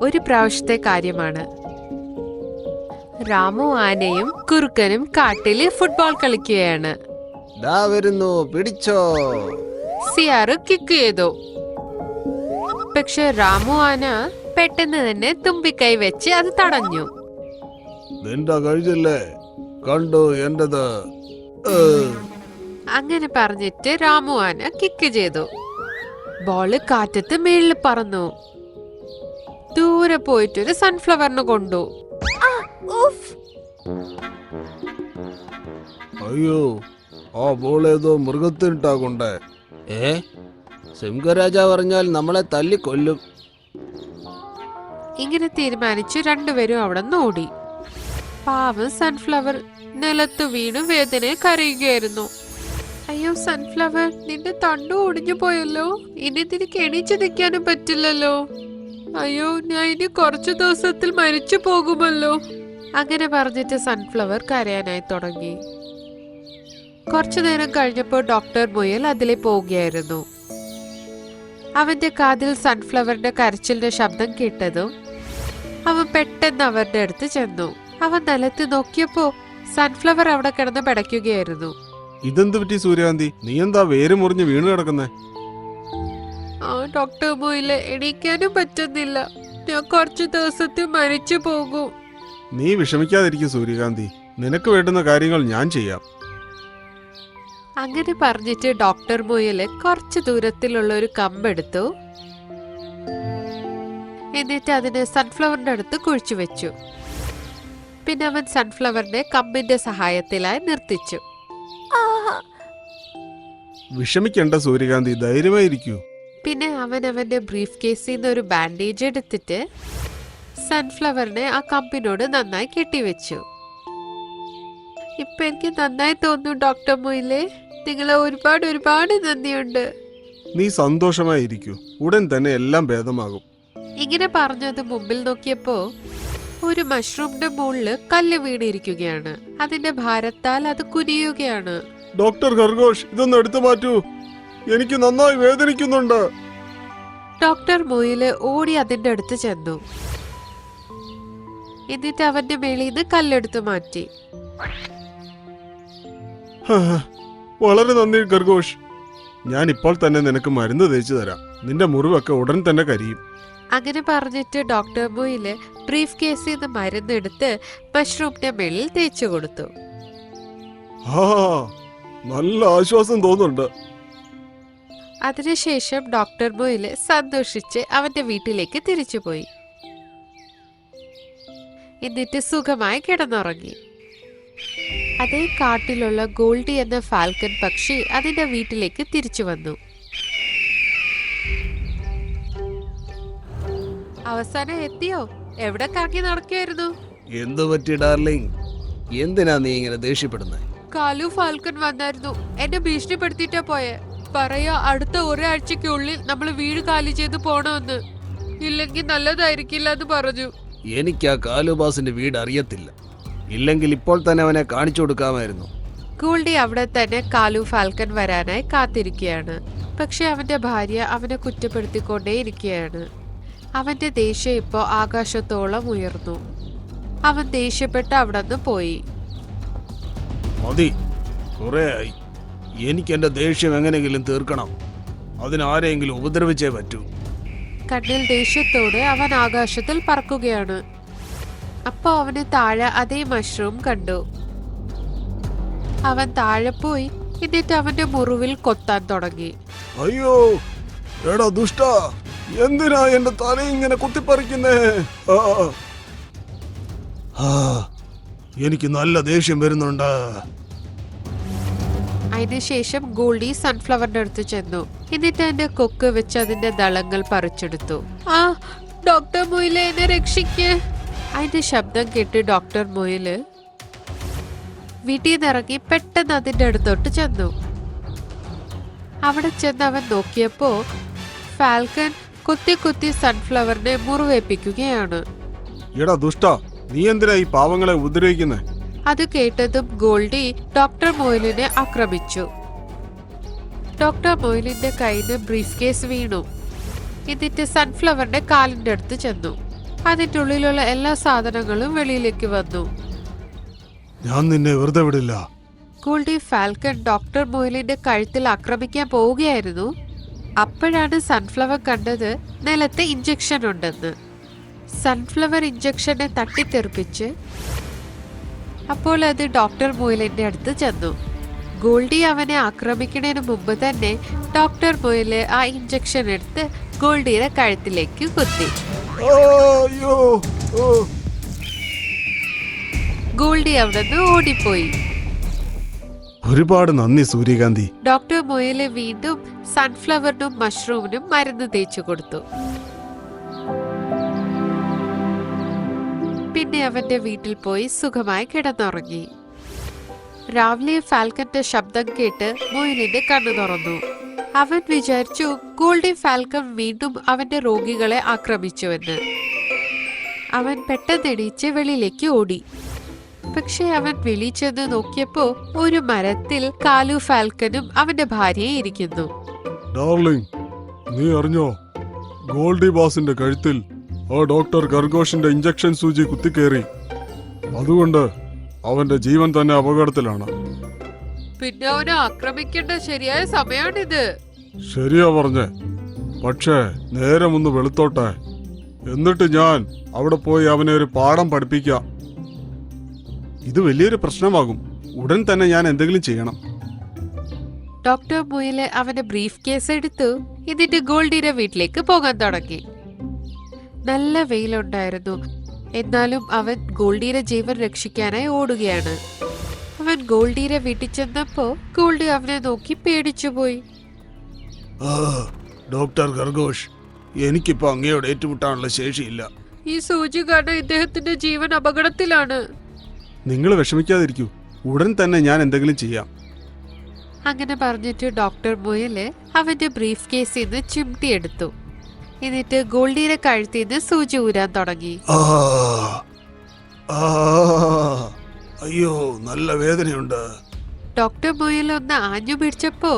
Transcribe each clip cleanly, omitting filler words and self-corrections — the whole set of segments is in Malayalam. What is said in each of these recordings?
ഒരു പ്രാവശ്യത്തെ കാര്യമാണ്. രാമു ആനയും കുറുക്കനും കാട്ടില് ഫുട്ബോൾ കളിക്കുകയാണ്. പിടിച്ചോ. സിയാറ് കിക്ക് ചെയ്തു. പക്ഷെ രാമു ആന പെട്ടെന്ന് തന്നെ തുമ്പിക്കൈ വെച്ച് അത് തടഞ്ഞു. നിന്റെ കഴിഞ്ഞില്ലേ, കണ്ടു എന്റത്. അങ്ങനെ പറഞ്ഞിട്ട് രാമു ആന കിക്ക് ചെയ്തു. ബോള് കാറ്റത്ത് മേളിൽ പറന്നു. ദൂരെ പോയിട്ടൊരു സൺഫ്ലവറിന് കൊണ്ടു. അയ്യോ, ആ ബോൾ ഏതോ മൃഗത്തിനിട്ടാ കൊണ്ടേ. സിംഹരാജാവ് പറഞ്ഞാൽ നമ്മളെ തല്ലിക്കൊല്ലും. ഇങ്ങനെ തീരുമാനിച്ചു രണ്ടുപേരും അവിടെ നിന്ന് ഓടി. പാവം സൺഫ്ലവർ നിലത്തു വീണു വേദനയെ കരയുകയായിരുന്നു. അയ്യോ സൺഫ്ലവർ, നിന്റെ തണ്ടു ഒടിഞ്ഞു പോയല്ലോ. ഇനി നിനക്ക് എണീച്ചു നിൽക്കാനും പറ്റില്ലല്ലോ. അയ്യോ, ഞാൻ ഇനി കുറച്ചു ദിവസത്തിൽ മരിച്ചു പോകുമല്ലോ. അങ്ങനെ പറഞ്ഞിട്ട് സൺഫ്ലവർ കരയാനായി തുടങ്ങി. കുറച്ചു നേരം കഴിഞ്ഞപ്പോൾ ഡോക്ടർ മുയൽ അതിലെ പോവുകയായിരുന്നു. അവന്റെ കാതിൽ സൺഫ്ലവറിന്റെ കരച്ചിലിന്റെ ശബ്ദം കേട്ടതും അവൻ പെട്ടെന്ന് അവരുടെ അടുത്ത് ചെന്നു. അവൻ നിലത്ത് നോക്കിയപ്പോ സൺഫ്ലവർ അവിടെ കിടന്ന് പിടയ്ക്കുകയായിരുന്നു. ഇതെന്ത് പറ്റി സൂര്യകാന്തി? നീ എന്താ വേര് മുറിഞ്ഞ് വീണ് കിടക്കുന്നേ? ആ ഡോക്ടർ മുയില്, എണീക്കാനും പറ്റുന്നില്ല. ഞാൻ കുറച്ചു ദിവസത്തിൽ മരിച്ചു പോകും. നീ വിഷമിക്കാതിരിക്കും സൂര്യകാന്തി, നിനക്ക് വേണ്ടുന്ന കാര്യങ്ങൾ ഞാൻ ചെയ്യാം. അങ്ങനെ പറഞ്ഞിട്ട് ഡോക്ടർ മുയല് കുറച്ചു ദൂരത്തിലുള്ള ഒരു കമ്പെടുത്തു. എന്നിട്ട് അതിനെ സൺഫ്ലവറിന്റെ അടുത്ത് കുഴിച്ചു വെച്ചു. പിന്നെ അവൻ സൺഫ്ലവറിനെ കമ്പിന്റെ സഹായത്തിലായി നിർത്തിച്ചു. വിഷമിക്കണ്ട സൂര്യകാന്തി, ധൈര്യമായിരിക്കൂ. പിന്നെ അവൻ അവന്റെ ബ്രീഫ് കേസിൽ നിന്ന് ഒരു ബാൻഡേജ് എടുത്തിട്ട് സൺഫ്ലവറിനെ ആ കമ്പിനോട് നന്നായി കെട്ടിവെച്ചു. ഇപ്പൊ എനിക്ക് നന്നായി തോന്നുന്നു ഡോക്ടർ മുയിലെ. നിങ്ങളെ ഒരുപാട് നന്ദിയുണ്ട്. നീ സന്തോഷമായിരിക്കൂ, ഉടൻ തന്നെ എല്ലാം ഭേദമാകും. ഇങ്ങനെ പറഞ്ഞത് മുമ്പിൽ നോക്കിയപ്പോ ഒരു മഷ്റൂമിന്റെ മുകളില് കല്ല് വീണിരിക്കുകയാണ്. അതിന്റെ ഭാരത്താൽ അത് കുനിയുകയാണ്. ഡോക്ടർ ഖർഗോഷ്, ഇതൊന്ന് എടുത്തു മാറ്റൂ, എനിക്ക് നന്നായി വേദനിക്കുന്നുണ്ട്. ഡോക്ടർ മുയില് ഓടി അതിന്റെ അടുത്ത് ചെന്നു. എന്നിട്ട് അവന്റെ മേളിൽ നിന്ന് കല്ലെടുത്തു മാറ്റി. വളരെ നന്ദി ഖർഗോഷ്, ഞാൻ ഇപ്പോൾ തന്നെ നിനക്ക് മരുന്ന് തേച്ചു തരാം. നിന്റെ മുറിവൊക്കെ ഉടൻ തന്നെ കരിയും. അങ്ങനെ പറഞ്ഞിട്ട് ഡോക്ടർ മുയില് ബ്രീഫ് കേസിൽ നിന്ന് മരുന്നെടുത്ത് മഷ്റൂമിന്റെ മേളിൽ തേച്ചു കൊടുത്തു. നല്ല ആശ്വാസം തോന്നുന്നുണ്ട്. അതിനുശേഷം ഡോക്ടർ മുയില് സന്തോഷിച്ച് അവന്റെ വീട്ടിലേക്ക് തിരിച്ചുപോയി. എന്നിട്ട് സുഖമായി കിടന്നുറങ്ങി. അതേ കാട്ടിലുള്ള ഗോൾഡി എന്ന ഫാൽക്കൺ പക്ഷി അതിന്റെ വീട്ടിലേക്ക് തിരിച്ചു വന്നു. അവസാനം എത്തിയോ? എവിടെ കറങ്ങി നടക്കുകയായിരുന്നു? എന്തു പറ്റി ഡാർലിംഗ്? എന്തിനാ നീ ഇങ്ങനെ ദേഷ്യപ്പെടുന്നത്? കാലു ഫാൽക്കൺ വന്നായിരുന്നു. എന്നെ ഭീഷണിപ്പെടുത്തിയിട്ടാ പോയെ. പറയാ അടുത്ത ഒരാഴ്ചക്കുള്ളിൽ നമ്മൾ വീട് കാലി ചെയ്ത് പോണമെന്ന്. ഇല്ലെങ്കിൽ നല്ലതായിരിക്കില്ല എന്ന് പറഞ്ഞു. എനിക്ക് ആ കാലുബാസിന്റെ വീട് അറിയത്തില്ല. ഇല്ലെങ്കിൽ ഇപ്പോൾ തന്നെ അവനെ കാണിച്ചു കൊടുക്കാമായിരുന്നു. ഗോൾഡി അവിടെ തന്നെ കാലു ഫാൽക്കൺ വരാനായി കാത്തിരിക്കുകയാണ്. പക്ഷെ അവന്റെ ഭാര്യ അവനെ കുറ്റപ്പെടുത്തിക്കൊണ്ടേയിരിക്കുകയാണ്. അവന്റെ ദേഷ്യം ഇപ്പോ ആകാശത്തോളം ഉയർന്നു. അവൻ ദേഷ്യപ്പെട്ട് അവിടെ നിന്ന് പോയി. മതി, കുറേയായി. എനിക്ക് എന്റെ ദേഷ്യം എങ്ങനെയെങ്കിലും തീർക്കണം. അതിനാരെങ്കിലും ഉപദ്രവിച്ചേ പറ്റൂ. കണ്ണിൽ ദേഷ്യത്തോടെ അവൻ ആകാശത്തിൽ പറക്കുകയാണ്. അപ്പൊ അവന് താഴെ അതേ മഷ്റൂം കണ്ടു. അവൻ താഴെ പോയി. എന്നിട്ട് അവന്റെ മുറിവിൽ കൊത്താൻ തുടങ്ങി. അയ്യോ എടാ ദുഷ്ട, എന്തിനാ എന്റെ തല ഇങ്ങനെ കുത്തിപ്പറിക്കുന്നേ? എനിക്ക് നല്ല ദേഷ്യം വരുന്നുണ്ട്. അതിനുശേഷം ഗോൾഡി സൺഫ്ലവറിന്റെ അടുത്ത് ചെന്നു. എന്നിട്ട് എന്റെ കൊക്ക് വെച്ച് അതിന്റെ ദളങ്ങൾ പറിച്ചെടുത്തു. ആ ഡോക്ടർ മുയില്, എന്നെ രക്ഷിക്ക്. അതിന്റെ ശബ്ദം കേട്ട് ഡോക്ടർ മുയില് വീട്ടിൽ നിന്നിറങ്ങി പെട്ടെന്ന് അതിന്റെ അടുത്തോട്ട് ചെന്നു. അവിടെ ചെന്ന് അവൻ നോക്കിയപ്പോ ഫാൽക്കൺ കുത്തി കുത്തി സൺഫ്ലവറിനെ മുറിവേൽപ്പിക്കുകയാണ്. എടാ ദുഷ്ട, നീ എന്തിനാ ഈ പാവങ്ങളെ ഉപദ്രവിക്കുന്നേ? അത് കേട്ടതും ഗോൾഡി ഡോക്ടർ മൊയിലിനെ ആക്രമിച്ചു. ഡോക്ടർ മൊയിലിന്റെ കയ്യിൽ നിന്ന് ബ്രീഫ് കേസ് വീണു. എന്നിട്ട് സൺഫ്ലവറിന്റെ കാലിന്റെ അടുത്ത് ചെന്നു. അതിന്റെ ഉള്ളിലുള്ള എല്ലാ സാധനങ്ങളും വെളിയിലേക്ക് വന്നു. ഞാൻ നിന്നെ വെറുതെ വിടില്ല. ഗോൾഡി ഫാൽക്കൺ ഡോക്ടർ മൊയലിന്റെ കഴുത്തിൽ ആക്രമിക്കാൻ പോവുകയായിരുന്നു. അപ്പോഴാണ് സൺഫ്ലവർ കണ്ടത് നിലത്ത് ഇഞ്ചക്ഷൻ ഉണ്ടെന്ന്. സൺഫ്ലവർ ഇഞ്ചക്ഷനെ തട്ടിത്തെറിപ്പിച്ച് അപ്പോൾ അത് ഡോക്ടർ മൊയലിന്റെ അടുത്ത് ചെന്നു. ഗോൾഡി അവനെ ആക്രമിക്കുന്നതിന് മുമ്പ് തന്നെ ഡോക്ടർ മൊയല് ആ ഇഞ്ചക്ഷൻ എടുത്ത് ഗോൾഡിയുടെ കഴുത്തിലേക്ക് കുത്തി. ഗോൾഡി അവിടെ നിന്ന് ഓടിപ്പോയി. ഒരുപാട് നന്ദി സൂര്യകാന്തി. ഡോക്ടർ മൊയല് വീണ്ടും സൺഫ്ലവറിനും മഷ്റൂമിനും മരുന്ന് തേച്ചു കൊടുത്തു. പിന്നെ അവന്റെ വീട്ടിൽ പോയി സുഖമായി കിടന്നുറങ്ങി. രാവിലെ ഫാൽക്കന്റെ ശബ്ദം കേട്ട് മൊയലിന്റെ കണ്ണു തുറന്നു. അവൻ വിചാരിച്ചു ഗോൾഡി ഫാൽക്കൺ വീണ്ടും അവന്റെ രോഗികളെ ആക്രമിച്ചുവെന്ന്. അവൻ പെട്ടെന്ന് എണീച്ച് വെളിയിലേക്ക് ഓടി. പക്ഷെ അവൻ വെളി ചെന്ന് നോക്കിയപ്പോ ഒരു മരത്തിൽ കാലു ഫാൽക്കനും അവന്റെ ഭാര്യയും ഇരിക്കുന്നു. ഡാർലിംഗ്, നീ അറിഞ്ഞോ? ഗോൾഡി ബോസിന്റെ കഴുത്തിൽ ആ ഡോക്ടർ ഖർഗോഷിന്റെ ഇഞ്ചക്ഷൻ സൂചി കുത്തിക്കേറി. അതുകൊണ്ട് അവന്റെ ജീവൻ തന്നെ അപകടത്തിലാണ്. പിന്നെ അവനെ ആക്രമിക്കേണ്ട ശരിയായ സമയമാണിത്. ശരിയാ പറഞ്ഞേ. പക്ഷേ നേരം ഒന്ന് വെളുത്തോട്ടെ, എന്നിട്ട് ഞാൻ അവിടെ പോയി അവനെ ഒരു പാഠം പഠിപ്പിക്കാം. ഇത് വലിയൊരു പ്രശ്നമാകും. ഉടൻ തന്നെ ഞാൻ എന്തെങ്കിലും ചെയ്യണം. ഡോക്ടർ മൊയല് അവന്റെ ബ്രീഫ് കേസ് എടുത്തു. എന്നിട്ട് ഗോൾഡിയുടെ വീട്ടിലേക്ക് പോകാൻ തുടങ്ങി. നല്ല വെയിലുണ്ടായിരുന്നു. എന്നാലും അവൻ ഗോൾഡിയുടെ ജീവൻ രക്ഷിക്കാനായി ഓടുകയാണ്. അവൻ ഗോൾഡിയുടെ വീട്ടിൽ ചെന്നപ്പോ ഗോൾഡി അവനെ നോക്കി പേടിച്ചുപോയി. ഡോക്ടർ ഖർഗോഷ്, എനിക്കിപ്പോ അങ്ങയോട് ഏറ്റുമുട്ടാനുള്ള ശേഷിയില്ല. ഈ സൂചി കാരണം ഇദ്ദേഹത്തിന്റെ ജീവൻ അപകടത്തിലാണ്. നിങ്ങൾ വിഷമിക്കാതിരിക്കൂ, ഉടൻ തന്നെ ഞാൻ എന്തെങ്കിലും ചെയ്യാം. അങ്ങനെ പറഞ്ഞിട്ട് ഡോക്ടർ മൊയല് അവന്റെ ബ്രീഫ് കേസിൽ നിന്ന് ചിമ്മിട്ടി എടുത്തു. എന്നിട്ട് ഗോൾഡിയുടെ കഴുത്തിൽ നിന്ന് സൂചി ഊരാൻ തുടങ്ങി. അയ്യോ, നല്ല വേദനയുണ്ട്. ഡോക്ടർ മൊയൽ ഒന്ന് ആഞ്ഞു പിടിച്ചപ്പോ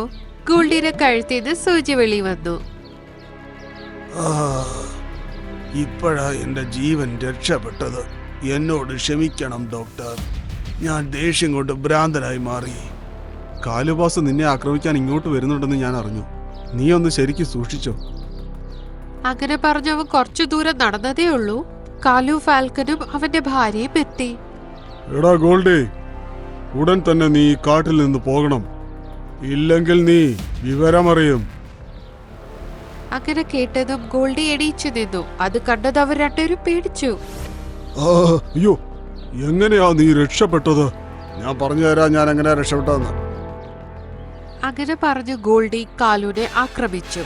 ഗോൾഡിയുടെ കഴുത്തിൽ നിന്ന് സൂചി വെളി വന്നു. ഇപ്പോഴാ എന്റെ ജീവൻ രക്ഷപ്പെട്ടത്. എന്നോട് ക്ഷമിക്കണം ഡോക്ടർ. ഞാൻ ദേഷ്യം കൊണ്ട് ഭ്രാന്തനായി മാറി. കാലുബാസ് നിന്നെ ആക്രമിക്കാൻ ഇങ്ങോട്ട് വരുന്നുണ്ടെന്ന് ഞാൻ അറിഞ്ഞു. നീ ഒന്ന് ശരിക്കും സൂക്ഷിച്ചോ. അങ്ങനെ പറഞ്ഞവൻ കുറച്ചു ദൂരം നടന്നതേ ഉള്ളൂ. കാലു ഫാൽക്കനും അവന്റെ ഭാര്യയും എത്തി. എടാ ഗോൾഡി, ഉടൻ തന്നെ നീ കാട്ടിൽ നിന്ന് പോകണം. ഇല്ലെങ്കിൽ നീ വിവരമറിയും. അങ്ങനെ കേട്ടതും ഗോൾഡി എണീച്ചു നിന്നു. അത് കണ്ടത് അവർ രണ്ടുപേരും പേടിച്ചു. അയ്യോ, എങ്ങനെയാ നീ രക്ഷപ്പെട്ടത്? ഞാൻ പറഞ്ഞു തരാം ഞാൻ എങ്ങനെയാ രക്ഷപ്പെട്ടതെന്ന്. അങ്ങനെ പറഞ്ഞു ഗോൾഡി കാലുവിനെ ആക്രമിച്ചു.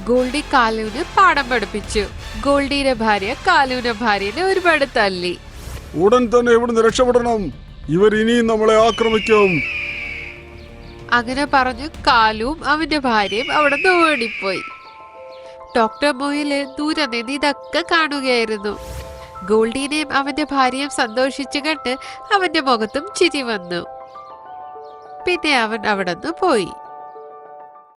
ഗോൾഡി കാലുവിന് പാഠം പഠിപ്പിച്ചു. ഗോൾഡിയുടെ ഭാര്യ കാലുവിന്റെ ഭാര്യനെ ഒരുപാട് തല്ലി. ഉടൻ തന്നെ ഇവിടുന്ന് രക്ഷപ്പെടണം, ഇവർ ഇനിയും നമ്മളെ ആക്രമിക്കും. അങ്ങനെ പറഞ്ഞു കാലുവും അവന്റെ ഭാര്യയും അവിടെ നിന്ന് ഓടിപ്പോയി. ഡോക്ടർ മൊയല് ദൂരെ നിന്ന് ഇതൊക്കെ കാണുകയായിരുന്നു. ഗോൾഡിനെയും അവന്റെ ഭാര്യയും സന്തോഷിച്ചു കണ്ട് അവന്റെ മുഖത്തും ചിരി വന്നു. പിന്നെ അവൻ അവിടെ നിന്ന് പോയി.